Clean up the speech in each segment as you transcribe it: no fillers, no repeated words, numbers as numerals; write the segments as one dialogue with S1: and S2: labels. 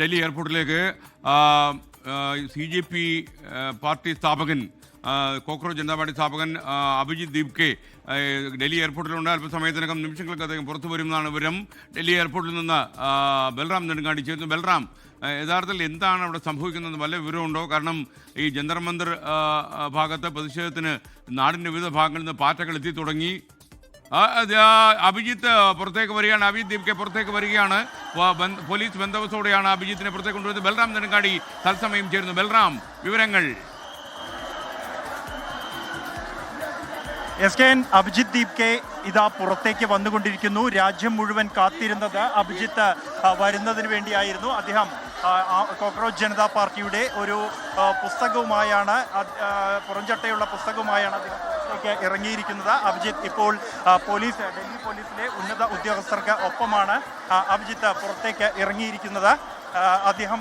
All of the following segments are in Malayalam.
S1: ഡൽഹി എയർപോർട്ടിലേക്ക് CJP പാർട്ടി സ്ഥാപകൻ കോക്രോച്ച് ജനതാ പാർട്ടി സ്ഥാപകൻ അഭിജിത്ത് ദീപ്കെ ഡൽഹി എയർപോർട്ടിലുണ്ട്. അല്പസമയത്തിനകം നിമിഷങ്ങൾക്ക് അദ്ദേഹം പുറത്തു വരുമെന്നാണ് വിവരം. ഡൽഹി എയർപോർട്ടിൽ നിന്ന് ബൽറാം നെടുങ്ങാടി ചേരുന്നു. ബൽറാം, യഥാർത്ഥത്തിൽ എന്താണ് അവിടെ സംഭവിക്കുന്നത് വല്ല വിവരമുണ്ടോ? കാരണം ഈ ജന്തർ മന്ദിർ ഭാഗത്ത് പ്രതിഷേധത്തിന് നാടിൻ്റെ വിവിധ ഭാഗങ്ങളിൽ നിന്ന് പാറ്റകൾ എത്തി തുടങ്ങി. അഭിജിത്ത് പുറത്തേക്ക് വരികയാണ്. അഭിജിത്ത് ദീപ്കെ പുറത്തേക്ക് വരികയാണ്. പോലീസ് ബന്ദോബസ്തോടെയാണ് അഭിജിത്തിനെ പുറത്തേക്ക് കൊണ്ടുവരുന്നത്. ബൽറാം നെടുങ്ങാടി തത്സമയം ചേരുന്നു. ബൽറാം, വിവരങ്ങൾ.
S2: അഭിജിത്ത് ദീപ്കെ ഇതാ പുറത്തേക്ക് വന്നുകൊണ്ടിരിക്കുന്നു. രാജ്യം മുഴുവൻ കാത്തിരുന്നത് അഭിജിത്ത് വരുന്നതിന് വേണ്ടിയായിരുന്നു. അദ്ദേഹം കോക്രോച്ച് ജനതാ പാർട്ടിയുടെ ഒരു പുസ്തകവുമായാണ്, പുറംചട്ടയുള്ള പുസ്തകവുമായാണ് അദ്ദേഹം പുറത്തേക്ക് ഇറങ്ങിയിരിക്കുന്നത്. അഭിജിത്ത് ഇപ്പോൾ ഡൽഹി പോലീസിലെ ഉന്നത ഉദ്യോഗസ്ഥർക്ക് ഒപ്പമാണ് അഭിജിത്ത് പുറത്തേക്ക് ഇറങ്ങിയിരിക്കുന്നത്. അദ്ദേഹം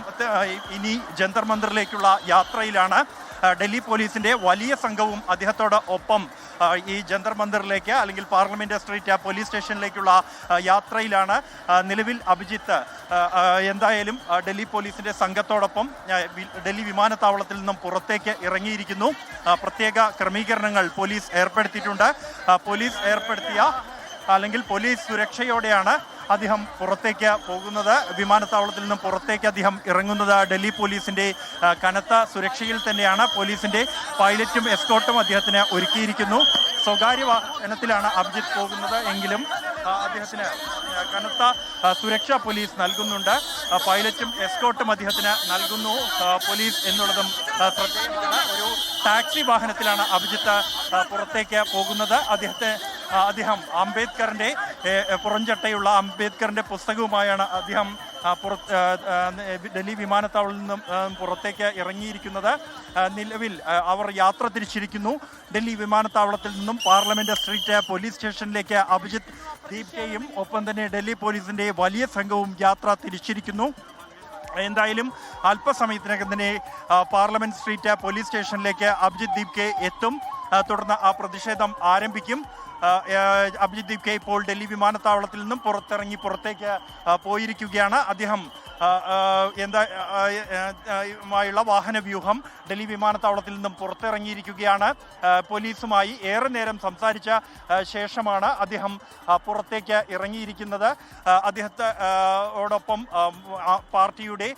S2: ഇനി ജന്തർ മന്ദിറിലേക്കുള്ള യാത്രയിലാണ്. ഡൽഹി പോലീസിൻ്റെ വലിയ സംഘവും അദ്ദേഹത്തോട് ഒപ്പം ഈ ജന്തർ മന്ദിറിലേക്ക് അല്ലെങ്കിൽ പാർലമെന്റ് സ്ട്രീറ്റ് പോലീസ് സ്റ്റേഷനിലേക്കുള്ള യാത്രയിലാണ്. നിലവിൽ അഭിജിത്ത് എന്തായാലും ഡൽഹി പോലീസിൻ്റെ സംഘത്തോടൊപ്പം ഡൽഹി വിമാനത്താവളത്തിൽ നിന്നും പുറത്തേക്ക് ഇറങ്ങിയിരിക്കുന്നു. പ്രത്യേക ക്രമീകരണങ്ങൾ പോലീസ് ഏർപ്പെടുത്തിയിട്ടുണ്ട്. പോലീസ് ഏർപ്പെടുത്തിയ അല്ലെങ്കിൽ പോലീസ് സുരക്ഷയോടെയാണ് അദ്ദേഹം പുറത്തേക്ക് പോകുന്നത്. വിമാനത്താവളത്തിൽ നിന്നും പുറത്തേക്ക് അദ്ദേഹം ഇറങ്ങുന്നത് ഡൽഹി പോലീസിൻ്റെ കനത്ത സുരക്ഷയിൽ തന്നെയാണ്. പോലീസിൻ്റെ പൈലറ്റും എസ്കോർട്ടും അദ്ദേഹത്തിന് ഒരുക്കിയിരിക്കുന്നു. സ്വകാര്യ വാഹനത്തിലാണ് അഭിജിത്ത് പോകുന്നത് എങ്കിലും അദ്ദേഹത്തിന് കനത്ത സുരക്ഷ പോലീസ് നൽകുന്നുണ്ട്. പൈലറ്റും എസ്കോർട്ടും അദ്ദേഹത്തിന് നൽകുന്നു പോലീസ് എന്നുള്ളതും ശ്രദ്ധേയമാണ്. ഒരു ടാക്സി വാഹനത്തിലാണ് അഭിജിത്ത് പുറത്തേക്ക് പോകുന്നത്. അദ്ദേഹം അംബേദ്കറിൻ്റെ പുറംചട്ടയുള്ള അംബേദ്കറിൻ്റെ പുസ്തകവുമായാണ് അദ്ദേഹം ഡൽഹി വിമാനത്താവളത്തിൽ നിന്നും പുറത്തേക്ക് ഇറങ്ങിയിരിക്കുന്നത്. നിലവിൽ അവർ യാത്ര തിരിച്ചിരിക്കുന്നു. ഡൽഹി വിമാനത്താവളത്തിൽ നിന്നും പാർലമെന്റ് സ്ട്രീറ്റ് പോലീസ് സ്റ്റേഷനിലേക്ക് അഭിജിത്ത് ദീപ്കയും ഒപ്പം തന്നെ ഡൽഹി പോലീസിൻ്റെ വലിയ സംഘവും യാത്ര തിരിച്ചിരിക്കുന്നു. എന്തായാലും അല്പസമയത്തിനകം തന്നെ പാർലമെന്റ് സ്ട്രീറ്റ് പോലീസ് സ്റ്റേഷനിലേക്ക് അഭിജിത്ത് ദീപ്കെ എത്തും. തുടർന്ന് ആ പ്രതിഷേധം ആരംഭിക്കും. അഭിജിത്ത് ദീപ്കെ ഇപ്പോൾ ഡൽഹി വിമാനത്താവളത്തിൽ നിന്നും പുറത്തേക്ക് പോയിരിക്കുകയാണ്. അദ്ദേഹം യുള്ള വാഹന വ്യൂഹം ഡൽഹി വിമാനത്താവളത്തിൽ നിന്നും പുറത്തിറങ്ങിയിരിക്കുകയാണ്. പോലീസുമായി ഏറെ നേരം സംസാരിച്ച ശേഷമാണ് അദ്ദേഹം പുറത്തേക്ക് ഇറങ്ങിയിരിക്കുന്നത്. അദ്ദേഹത്തോടൊപ്പം പാർട്ടിയുടെ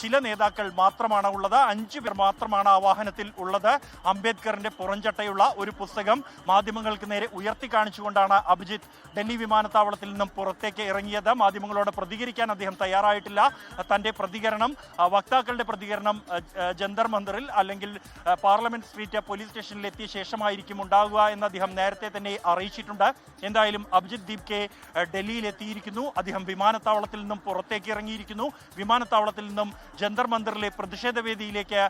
S2: ചില നേതാക്കൾ മാത്രമാണ് ഉള്ളത്. 5 പേർ മാത്രമാണ് ആ വാഹനത്തിൽ ഉള്ളത്. അംബേദ്കറിന്റെ പുറംചട്ടയുള്ള ഒരു പുസ്തകം മാധ്യമങ്ങൾക്ക് നേരെ ഉയർത്തി കാണിച്ചുകൊണ്ടാണ് അഭിജിത്ത് ഡൽഹി വിമാനത്താവളത്തിൽ നിന്നും പുറത്തേക്ക് ഇറങ്ങിയത്. മാധ്യമങ്ങളോട് പ്രതികരിക്കാൻ അദ്ദേഹം തയ്യാറായിട്ടില്ല. തൻ്റെ പ്രതികരണം, വക്താക്കളുടെ പ്രതികരണം ജന്തർ മന്ദിറിൽ അല്ലെങ്കിൽ പാർലമെന്റ് സ്ട്രീറ്റ് പോലീസ് സ്റ്റേഷനിൽ എത്തിയ ശേഷമായിരിക്കും ഉണ്ടാകുക എന്ന് അദ്ദേഹം നേരത്തെ തന്നെ അറിയിച്ചിട്ടുണ്ട്. എന്തായാലും അഭിജിത്ത് ദീപ്കെ ഡൽഹിയിൽ എത്തിയിരിക്കുന്നു. അദ്ദേഹം വിമാനത്താവളത്തിൽ നിന്നും പുറത്തേക്ക് ഇറങ്ങിയിരിക്കുന്നു. വിമാനത്താവളത്തിൽ നിന്നും ജന്തർ മന്ദിറിലെ പ്രതിഷേധ വേദിയിലേക്ക്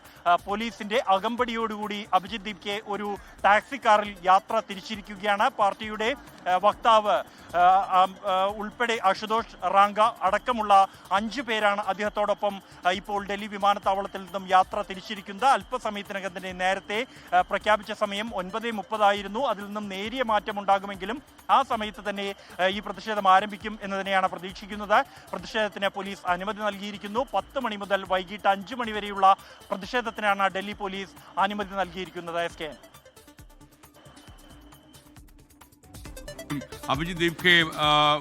S2: പോലീസിന്റെ അകമ്പടിയോടുകൂടി അഭിജിത്ത് ദീപ്കെ ഒരു ടാക്സി കാറിൽ യാത്ര തിരിച്ചിരിക്കുകയാണ്. പാർട്ടിയുടെ വക്താവ് ഉൾപ്പെടെ അശുതോഷ് റാങ്ക അടക്കമുള്ള 5 പേരാണ് അദ്ദേഹത്തോടൊപ്പം ഇപ്പോൾ ഡൽഹി വിമാനത്താവളത്തിൽ നിന്നും യാത്ര തിരിച്ചിരിക്കുന്നത്. അല്പസമയത്തിനകം തന്നെ നേരത്തെ പ്രഖ്യാപിച്ച സമയം 9:30 ആയിരുന്നു. അതിൽ നിന്നും നേരിയ മാറ്റം ഉണ്ടാകുമെങ്കിലും ആ സമയത്ത് തന്നെ ഈ പ്രതിഷേധം ആരംഭിക്കും എന്ന് തന്നെയാണ് പ്രതീക്ഷിക്കുന്നത്. പ്രതിഷേധത്തിന് പോലീസ് അനുമതി നൽകിയിരിക്കുന്നു. 10 മണി മുതൽ വൈകിട്ട് 5 മണി വരെയുള്ള പ്രതിഷേധത്തിനാണ് ഡൽഹി പോലീസ് അനുമതി നൽകിയിരിക്കുന്നത്.
S1: അഭിജിത്ത് ദീപ്കെ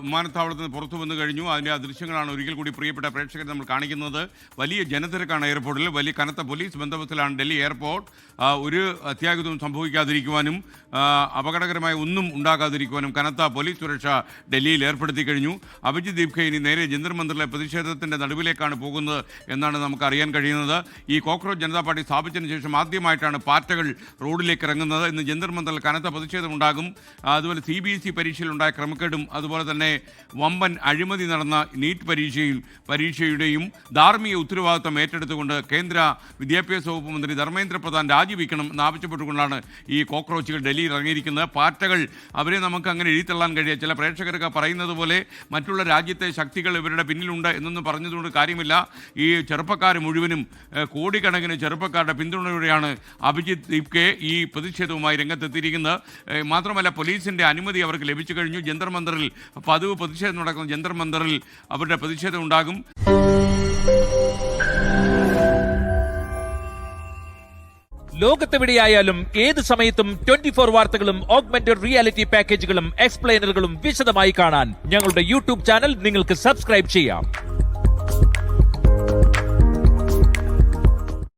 S1: വിമാനത്താവളത്തിൽ നിന്ന് പുറത്തു വന്നു കഴിഞ്ഞു. അതിൻ്റെ ആ ദൃശ്യങ്ങളാണ് ഒരിക്കൽ കൂടി പ്രിയപ്പെട്ട പ്രേക്ഷകർ നമ്മൾ കാണിക്കുന്നത്. വലിയ ജനത്തിരക്കാണ് എയർപോർട്ടിൽ. വലിയ കനത്ത പോലീസ് ബന്ദോബസ്തിലാണ് ഡൽഹി എയർപോർട്ട്. ഒരു അത്യാഹിതവും സംഭവിക്കാതിരിക്കുവാനും അപകടകരമായ ഒന്നും ഉണ്ടാകാതിരിക്കുവാനും കനത്ത പോലീസ് സുരക്ഷ ഡൽഹിയിൽ ഏർപ്പെടുത്തി കഴിഞ്ഞു. അഭിജിത്ത് ദീപ്കെ ഇനി നേരെ ജന്തർ മന്ദിറിലെ പ്രതിഷേധത്തിൻ്റെ നടുവിലേക്കാണ് പോകുന്നത് എന്നാണ് നമുക്ക് അറിയാൻ കഴിയുന്നത്. ഈ കോക്രോച്ച് ജനതാ പാർട്ടി സ്ഥാപിച്ചതിന് ശേഷം ആദ്യമായിട്ടാണ് പാറ്റകൾ റോഡിലേക്ക് ഇറങ്ങുന്നത്. ഇന്ന് ജന്തർ മന്ദിറിൽ കനത്ത പ്രതിഷേധം ഉണ്ടാകും. അതുപോലെ CBSE പരീക്ഷയിലുണ്ടായ ക്രമക്കേടും അതുപോലെ തന്നെ വമ്പൻ അഴിമതി നടന്ന നീറ്റ് പരീക്ഷയുടെയും ധാർമ്മിക ഉത്തരവാദിത്വം ഏറ്റെടുത്തുകൊണ്ട് കേന്ദ്ര വിദ്യാഭ്യാസ വകുപ്പ് മന്ത്രി ധർമ്മേന്ദ്ര പ്രധാൻ രാജിവെക്കണം എന്നാവശ്യപ്പെട്ടുകൊണ്ടാണ് ഈ കോക്രോച്ചുകൾ ഡൽഹിയിൽ ഇറങ്ങിയിരിക്കുന്നത്. പാറ്റകൾ, അവരെ നമുക്ക് അങ്ങനെ എഴുതിത്തള്ളാൻ കഴിയുക. ചില പ്രേക്ഷകർക്ക് പറയുന്നത് പോലെ മറ്റുള്ള രാജ്യത്തെ ശക്തികൾ ഇവരുടെ പിന്നിലുണ്ട് എന്നൊന്നും പറഞ്ഞതുകൊണ്ട് കാര്യമില്ല. ഈ ചെറുപ്പക്കാർ മുഴുവനും കോടിക്കണക്കിന് ചെറുപ്പക്കാരുടെ പിന്തുണയോടെയാണ് അഭിജിത്ത് ദീപ്കെ ഈ പ്രതിഷേധവുമായി രംഗത്തെത്തിയിരിക്കുന്നത്. മാത്രമല്ല പോലീസിൻ്റെ അനുമതി അവർക്ക് ലഭിച്ചു കഴിഞ്ഞു. ജന്തർ മന്ദിറിൽ പതിവ് പ്രതിഷേധം നടക്കുന്ന ജന്തർ മന്ദിറിൽ അവരുടെ പ്രതിഷേധം ഉണ്ടാകും.
S3: ലോകത്തെവിടെയായാലും ഏത് സമയത്തും 24 വാർത്തകളും ഓഗ്മെന്റഡ് റിയാലിറ്റി പാക്കേജുകളും എക്സ്പ്ലെയിനറുകളും വിശദമായി കാണാൻ ഞങ്ങളുടെ യൂട്യൂബ് ചാനൽ നിങ്ങൾക്ക് സബ്സ്ക്രൈബ് ചെയ്യാം.